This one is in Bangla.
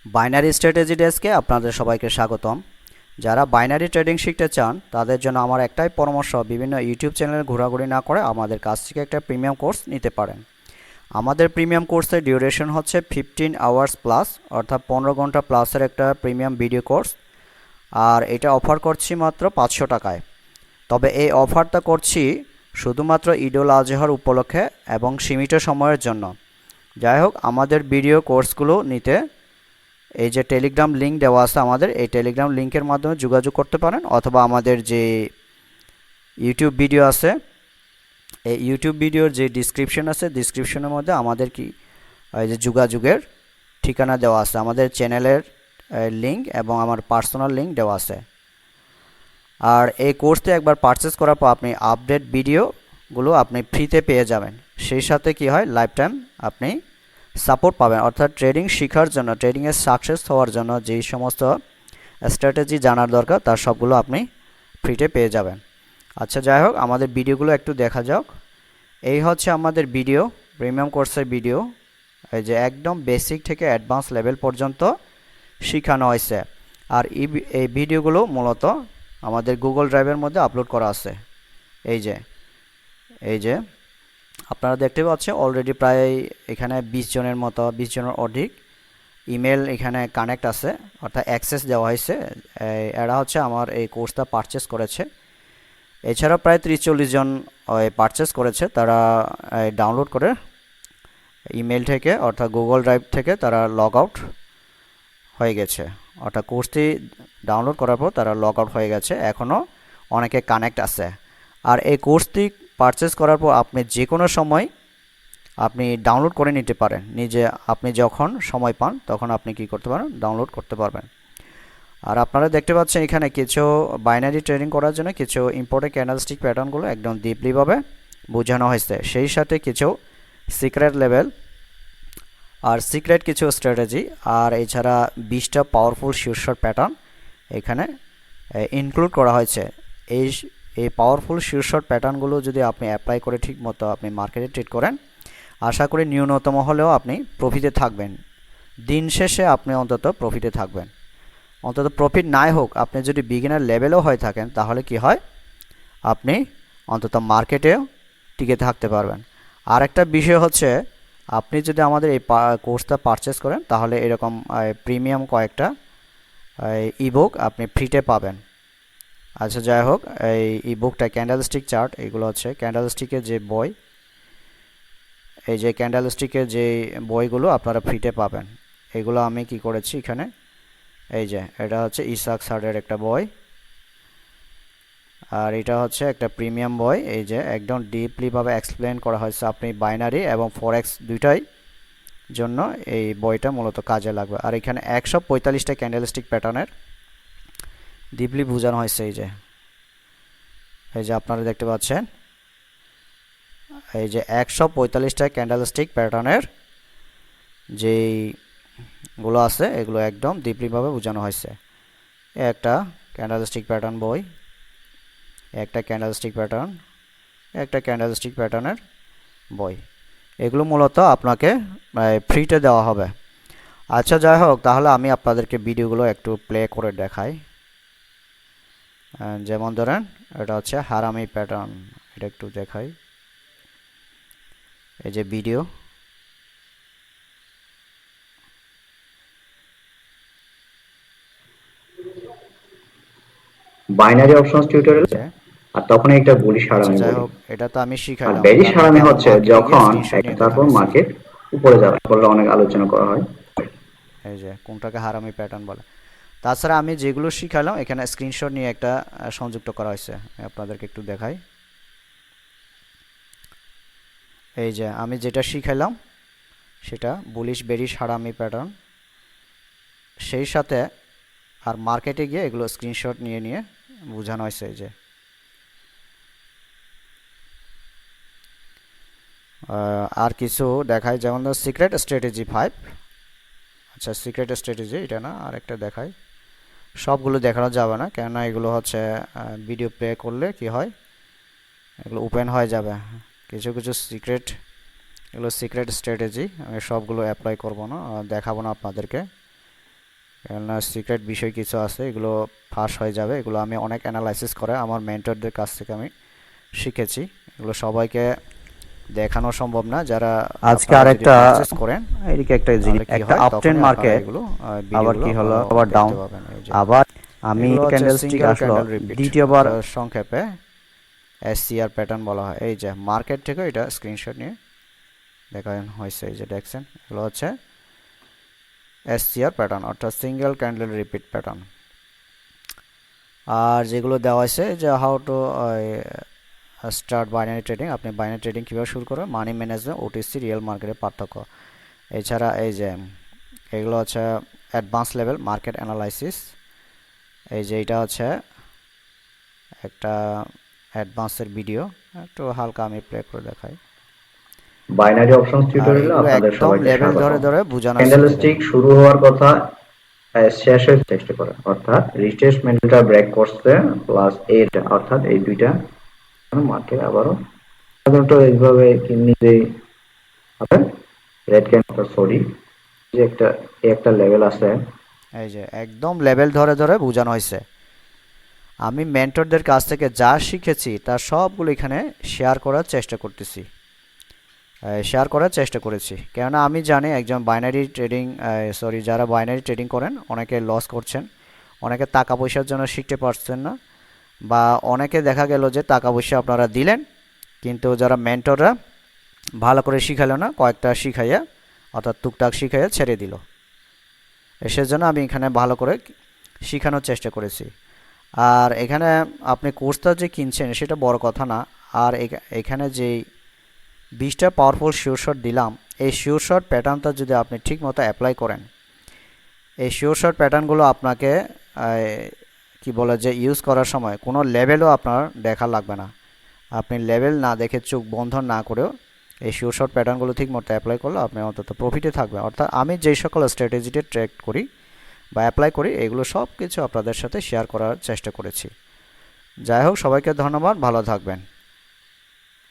বাইনারি স্ট্র্যাটেজি ডেস্কে আপনাদের সবাইকে স্বাগতম। যারা বাইনারি ট্রেডিং শিখতে চান তাদের জন্য আমার একটাই পরামর্শ, বিভিন্ন ইউটিউব চ্যানেলে ঘোরাঘুরি না করে আমাদের কাছ থেকে একটা প্রিমিয়াম কোর্স নিতে পারেন। আমাদের প্রিমিয়াম কোর্সের ডিউরেশন হচ্ছে 15 আওয়ার্স প্লাস, অর্থাৎ 15 ঘন্টা প্লাসের একটা প্রিমিয়াম ভিডিও কোর্স। আর এটা অফার করছি মাত্র 500 টাকায়। তবে এই অফারটা করছি শুধুমাত্র ঈদ উল আজহার উপলক্ষে এবং সীমিত সময়ের জন্য। যাই হোক, আমাদের ভিডিও কোর্সগুলো নিতে এই যে টেলিগ্রাম লিঙ্ক দেওয়া আছে, আমাদের এই টেলিগ্রাম লিঙ্কের মাধ্যমে যোগাযোগ করতে পারেন, অথবা আমাদের যে ইউটিউব ভিডিও আছে এই ইউটিউব ভিডিওর যে ডিসক্রিপশন আছে, ডিসক্রিপশনের মধ্যে আমাদের এই যে যোগাযোগের ঠিকানা দেওয়া আছে, আমাদের চ্যানেলের লিঙ্ক এবং আমার পার্সোনাল লিঙ্ক দেওয়া আছে। আর এই কোর্সটি একবার পারচেস করার পর আপনি আপডেট ভিডিওগুলো আপনি ফ্রিতে পেয়ে যাবেন। সেই সাথে কি হয়, লাইফ টাইম আপনি সাপোর্ট পাবেন, অর্থাৎ ট্রেডিং শেখার জন্য, ট্রেডিংয়ে সাকসেস হওয়ার জন্য যেই সমস্ত স্ট্র্যাটেজি জানার দরকার তার সবগুলো আপনি ফ্রিতে পেয়ে যাবেন। আচ্ছা, যাই হোক, আমাদের ভিডিওগুলো একটু দেখা যাক। এই হচ্ছে আমাদের ভিডিও, প্রিমিয়াম কোর্সের ভিডিও। এই যে একদম বেসিক থেকে অ্যাডভান্স লেভেল পর্যন্ত শেখানো হয়েছে। আর এই ভিডিওগুলো মূলত আমাদের গুগল ড্রাইভের মধ্যে আপলোড করা আছে। এই যে আপনারা দেখতে পাচ্ছেন অলরেডি প্রায় এখানে 20 জনের মতো, 20 জনের অধিক ইমেল এখানে কানেক্ট আছে, অর্থাৎ অ্যাক্সেস দেওয়া হয়েছে। এরা হচ্ছে আমার এই কোর্সটা পারচেস করেছে। এছাড়াও প্রায় 30-40 জন পারচেস করেছে, তারা ডাউনলোড করে ইমেল থেকে, অর্থাৎ গুগল ড্রাইভ থেকে তারা লগ আউট হয়ে গেছে। অর্থাৎ কোর্সটি ডাউনলোড করার পর তারা লগ আউট হয়ে গেছে, এখনও অনেকে কানেক্ট আছে। আর এই কোর্সটি পারচেস করার পর আপনি যে কোনো সময় আপনি ডাউনলোড করে নিতে পারেন, নিজে আপনি যখন সময় পান তখন আপনি কি করতে পারেন, ডাউনলোড করতে পারবেন। আর আপনারা দেখতে পাচ্ছেন এখানে কিছু বাইনারি ট্রেডিং করার জন্য কিছু ইম্পর্টেন্ট ক্যান্ডেলস্টিক প্যাটার্নগুলো একদম ডিপলিভাবে বোঝানো হয়েছে, সেই সাথে কিছু সিক্রেট লেভেল আর সিক্রেট কিছু স্ট্র্যাটেজি, আর এছাড়া 20টা পাওয়ারফুল শিওরশট প্যাটার্ন এখানে ইনক্লুড করা হয়েছে। এই পাওয়ারফুল শিওরশট প্যাটার্নগুলো যদি আপনি অ্যাপ্লাই করে ঠিক মতো আপনি মার্কেটে ট্রেড করেন, আশা করি ন্যূনতম হলেও আপনি প্রফিটে থাকবেন। দিন শেষে আপনি অন্তত প্রফিটে থাকবেন। অন্তত প্রফিট নাই হোক, আপনি যদি বিগিনার লেভেলও হয়ে থাকেন তাহলে কি হয়, আপনি অন্তত মার্কেটেও টিকে থাকতে পারবেন। আর একটা বিষয় হচ্ছে, আপনি যদি আমাদের এই কোর্সটা পারচেস করেন তাহলে এরকম প্রিমিয়াম কয়েকটা ইবুক আপনি ফ্রিতে পাবেন। আচ্ছা, যাই হোক, এই ইবুকটা ক্যান্ডেলস্টিক চার্ট, এগুলো হচ্ছে ক্যান্ডেলস্টিকের যে বই, এই যে ক্যান্ডেলস্টিকের যে বইগুলো আপনারা ফ্রিতে পাবেন। এগুলো আমি কি করেছি এখানে, এই যে এটা হচ্ছে ইসাক সার্ডের একটা বই, আর এটা হচ্ছে একটা প্রিমিয়াম বই। এই যে একদম ডিপলিভাবে এক্সপ্লেন করা হয়েছে, আপনি বাইনারি এবং ফরেক্স দুইটাই জন্য এই বইটা মূলত কাজে লাগবে। আর এখানে 145টা ক্যান্ডেলস্টিক প্যাটার্নের ডিপলি বোঝানো হয়েছে। এই যে আপনারা দেখতে পাচ্ছেন, এই যে 145টা ক্যান্ডেলস্টিক প্যাটার্নের যেইগুলো আছে এগুলো একদম ডিপলিভাবে বোঝানো হয়েছে। একটা ক্যান্ডেলস্টিক প্যাটার্ন বই, একটা ক্যান্ডেলস্টিক প্যাটার্ন, একটা ক্যান্ডেলস্টিক প্যাটার্নের বই, এগুলো মূলত আপনাকে ফ্রিতে দেওয়া হবে। আচ্ছা, যাই হোক, তাহলে আমি আপনাদেরকে ভিডিওগুলো একটু প্লে করে দেখাই। যেমন ধরেন এটা হচ্ছে হারামি প্যাটার্ন, এটা একটু দেখাই। এই যে ভিডিও, বাইনারি অপশনস টিউটোরিয়াল। আর তখন একটা বুলিশ আচ্ছা, হারামি যাই বলি। হোক, এটা তো আমি আর শিখাইলাম, বেরিশ তারপর তো হারামি আমার হচ্ছে মার্কেটে গিয়ে যখন স্ক্রিনশট নিয়ে তারপর দেখানো হয়েছে। মার্কেট উপরে যাবে, বললে অনেক আলোচনা করা হয়। এই যে কোনটাকে হারামি প্যাটার্ন বলে। তাছাড়া আমি যেগুলো শিখাইলাম এখানে স্ক্রিনশট নিয়ে একটা সংযুক্ত করা হয়েছে, আমি আপনাদেরকে একটু দেখাই। এই যে আমি যেটা শিখাইলাম সেটা বুলিশ বেরিশ হারামি প্যাটার্ন, সেই সাথে আর মার্কেটে গিয়ে এগুলো স্ক্রিনশট নিয়ে নিয়ে বোঝানো হয়েছে। এই যে আর কিছু দেখায়, যেমন সিক্রেট স্ট্র্যাটেজি 5। আচ্ছা, সিক্রেট স্ট্র্যাটেজি এটা না, আর একটা দেখায়। সবগুলো দেখানো যাবে না, কেননা এগুলো হচ্ছে ভিডিও প্লে করলে কি হয়, এগুলো ওপেন হয়ে যাবে। কিছু কিছু এগুলো সিক্রেট স্ট্র্যাটেজি, আমি সবগুলো অ্যাপ্লাই করব না, দেখাবো না আপনাদেরকে। কেননা সিক্রেট বিষয় কিছু আছে, এগুলো ফাঁস হয়ে যাবে। এগুলো আমি অনেক অ্যানালাইসিস করে আমার মেন্টরদের কাছ থেকে আমি শিখেছি। এগুলো সবাইকে দেখানো সম্ভব না। যারা আজকে আপনারা যদি আরেকটা পারচেজ করেন এদিকে একটা জিনিস, তাহলে কি একটা হয়, আপট্রেন্ড তখনই আপনারা মার্কেট এগুলো আবার কি ভিডিওগুলো হলো, ভালো আবার ডাউন, দেখতে পাবেন। এই যে আবার আমি এগুলো হচ্ছে ক্যান্ডেলস্টিক সিঙ্গেল আসলো ক্যান্ডেল রিপিট, দ্বিতীয়বার। সংক্ষেপে এসসিআর প্যাটার্ন বলা হয়। এই যে মার্কেট থেকে এটা স্ক্রিনশট নিয়ে দেখানো হয়েছে। এই যে দেখছেন, এগুলো হচ্ছে এসসিআর প্যাটার্ন, অর্থাৎ সিঙ্গেল ক্যান্ডেল রিপিট প্যাটার্ন। আর যেগুলো দেওয়া আছে যে how to start binary trading, আপনি বাইনারি ট্রেডিং কীভাবে শুরু করবেন, মানি ম্যানেজমেন্ট, ওটিসি, রিয়েল মার্কেটের পার্থক্য। এছাড়া এই যে এগুলো হচ্ছে অ্যাডভান্স লেভেল মার্কেট অ্যানালাইসিস। এই যে এটা হচ্ছে একটা অ্যাডভান্সের ভিডিও, একটু হালকা আমি প্লে করে দেখাই। বাইনারি অপশনস আর টিউটোরিয়ালে এগুলো আপনাদের একদম সবাইকে লেভেল স্বাগত। ধরে ধরে বোঝানো হয়েছে। ক্যান্ডেলস্টিক শুরু হওয়ার কথা শেষ হয়ে চেষ্টা করে, অর্থাৎ রিট্রেসমেন্টটা ব্রেক করছে প্লাস এইটা, অর্থাৎ এই দুইটা মার্কেট আবারও সাধারণত এইভাবে নিচে হবে রেড ক্যান্ডেল, সরি যে একটা লেভেল আছে। এই যে একদম লেভেল ধরে ধরে বোঝানো হয়েছে। আমি মেন্টরদের কাছ থেকে যা শিখেছি তার সবগুলো এখানে শেয়ার করার চেষ্টা করতেছি, শেয়ার করার চেষ্টা করেছি। কেননা আমি জানি একজন বাইনারি ট্রেডিং যারা বাইনারি ট্রেডিং করেন অনেকে লস করছেন, অনেকে টাকা পয়সার জন্য শিখতে পারছেন না, বা অনেকে দেখা গেল যে টাকা পয়সা আপনারা দিলেন কিন্তু যারা মেন্টররা ভালো করে শিখালো না, কয়েকটা শিখাইয়া অর্থাৎ টুকটাক শিখাইয়া ছেড়ে দিল। সেজন্য আমি এখানে ভালো করে শেখানোর চেষ্টা করেছি। আর এখানে আপনি কোর্সটা যে কিনছেন সেটা বড় কথা না। আর এখানে যে 20টা পাওয়ারফুল শিওর শট দিলাম, এই শিওর শট প্যাটার্নটা যদি আপনি ঠিক মতো অ্যাপ্লাই করেন, এই শিওর শট প্যাটার্নগুলো আপনাকে কি বলে যে ইউজ করার সময় কোনো লেভেলও আপনার দেখা লাগবে না। আপনি লেভেল না দেখে চোখ বন্ধ না করেও এই শিওর শট প্যাটার্নগুলো ঠিক মতো অ্যাপ্লাই করলে আপনি অন্তত প্রফিটে থাকবে। অর্থাৎ আমি যেই সকল স্ট্র্যাটেজিতে ট্রেড করি বা অ্যাপ্লাই করি এগুলো সব কিছু আপনাদের সাথে শেয়ার করার চেষ্টা করেছি। যাই হোক, সবাইকে ধন্যবাদ, ভালো থাকবেন।